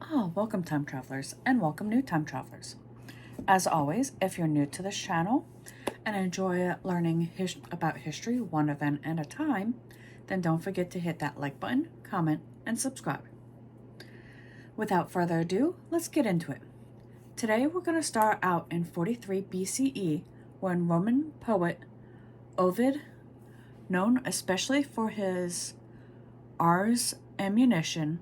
Welcome time travelers and welcome new time travelers. As always, if you're new to this channel and enjoy learning about history one event at a time, then don't forget to hit that like button, comment, and subscribe. Without further ado, let's get into it. Today we're going to start out in 43 BCE when Roman poet Ovid, known especially for his Ars Ammunition,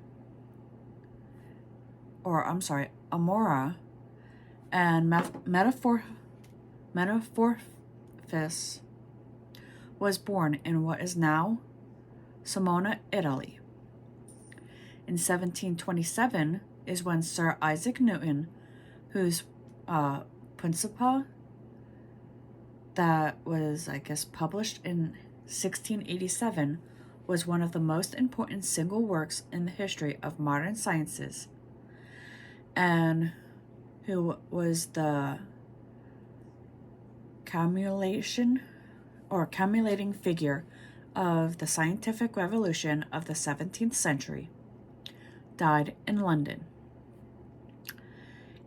Amora, and Metamorphosis, was born in what is now Sulmona, Italy. In 1727 is when Sir Isaac Newton, whose Principia that was, published in 1687, was one of the most important single works in the history of modern sciences, and who was the culminating figure of the scientific revolution of the 17th century, died in London.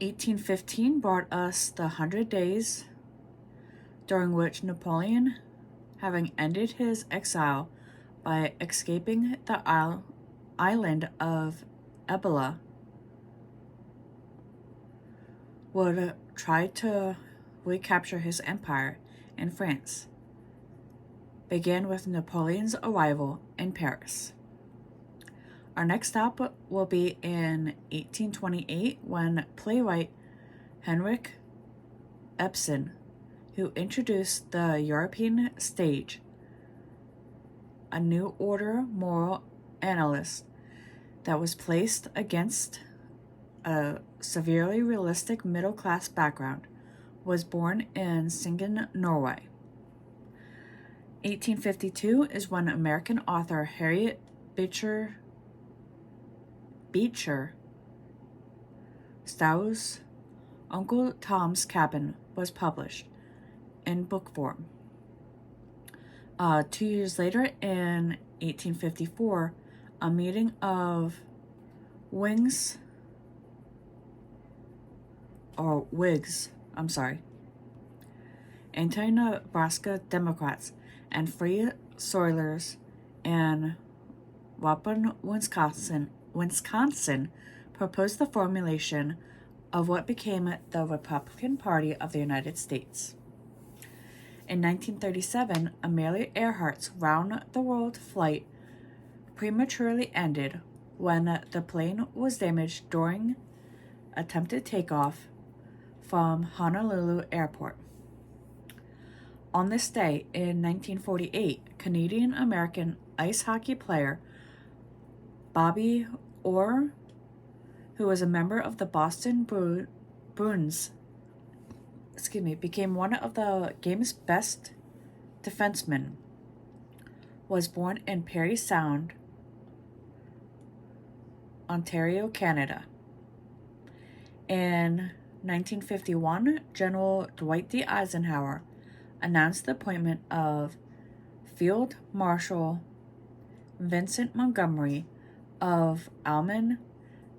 1815 brought us the 100 Days, during which Napoleon, having ended his exile by escaping the island of Elba, would try to recapture his empire in France, began with Napoleon's arrival in Paris. Our next stop will be in 1828 when playwright Henrik Ibsen, who introduced the European stage, a new order moral analyst that was placed against a severely realistic middle-class background, was born in Singen, Norway. 1852 is when American author Harriet Beecher Stowe's Uncle Tom's Cabin was published in book form. 2 years later, in 1854, a meeting of Whigs, anti-Nebraska Democrats, and Free Soilers in Waupun, Wisconsin, proposed the formulation of what became the Republican Party of the United States. In 1937, Amelia Earhart's round-the-world flight prematurely ended when the plane was damaged during attempted takeoff from Honolulu Airport. On this day in 1948, Canadian-American ice hockey player Bobby Orr, who was a member of the Boston Bruins, became one of the game's best defensemen, was born in Parry Sound, Ontario, Canada. In 1951, General Dwight D. Eisenhower announced the appointment of Field Marshal Vincent Montgomery of Alman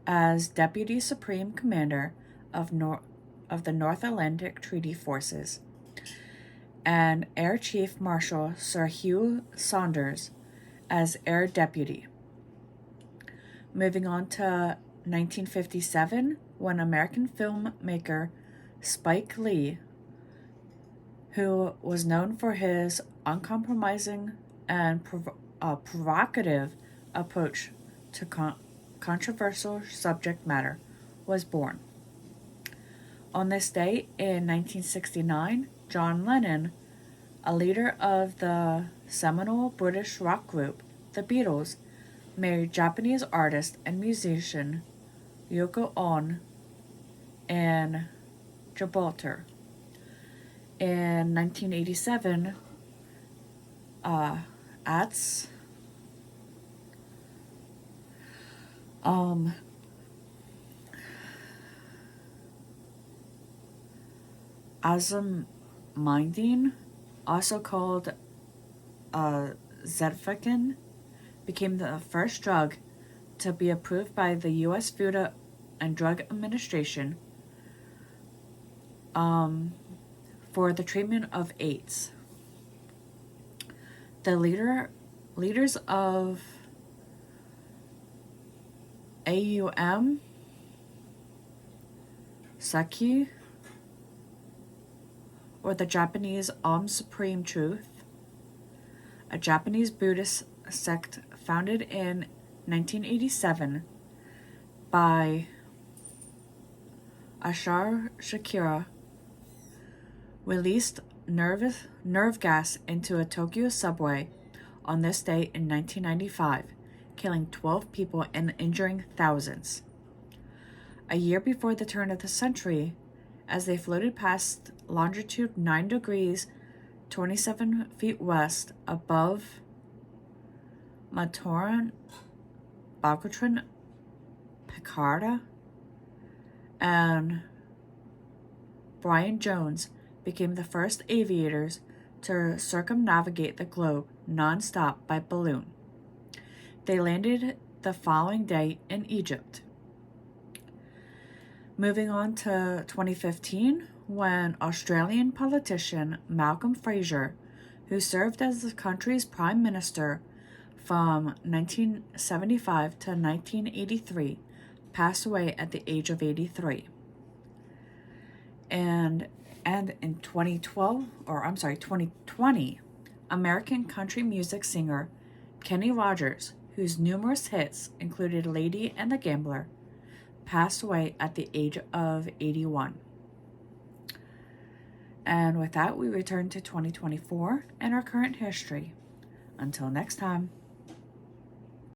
as Deputy Supreme Commander of the North Atlantic Treaty Forces, and Air Chief Marshal Sir Hugh Saunders as Air Deputy. Moving on to 1957, when American filmmaker Spike Lee, who was known for his uncompromising and provocative approach to controversial subject matter, was born. On this day in 1969, John Lennon, a leader of the seminal British rock group The Beatles, married Japanese artist and musician Yoko Ono in Gibraltar. In 1987, Azamindine, also called Zephyrin, became the first drug to be approved by the U.S. Food and Drug Administration for the treatment of AIDS. The leaders of AUM, Saki, or the Japanese Om Supreme Truth, a Japanese Buddhist sect founded in 1987 by Ashar Shakira, released nerve gas into a Tokyo subway on this day in 1995, killing 12 people and injuring thousands. A year before the turn of the century, as they floated past longitude 9 degrees 27 feet west above Matoran, Bacotran, Picarda, and Brian Jones became the first aviators to circumnavigate the globe non-stop by balloon. They landed the following day in Egypt. Moving on to 2015, when Australian politician Malcolm Fraser, who served as the country's prime minister from 1975 to 1983, passed away at the age of 83. And in 2020, American country music singer Kenny Rogers, whose numerous hits included Lady and the Gambler, passed away at the age of 81. And with that, we return to 2024 and our current history. Until next time.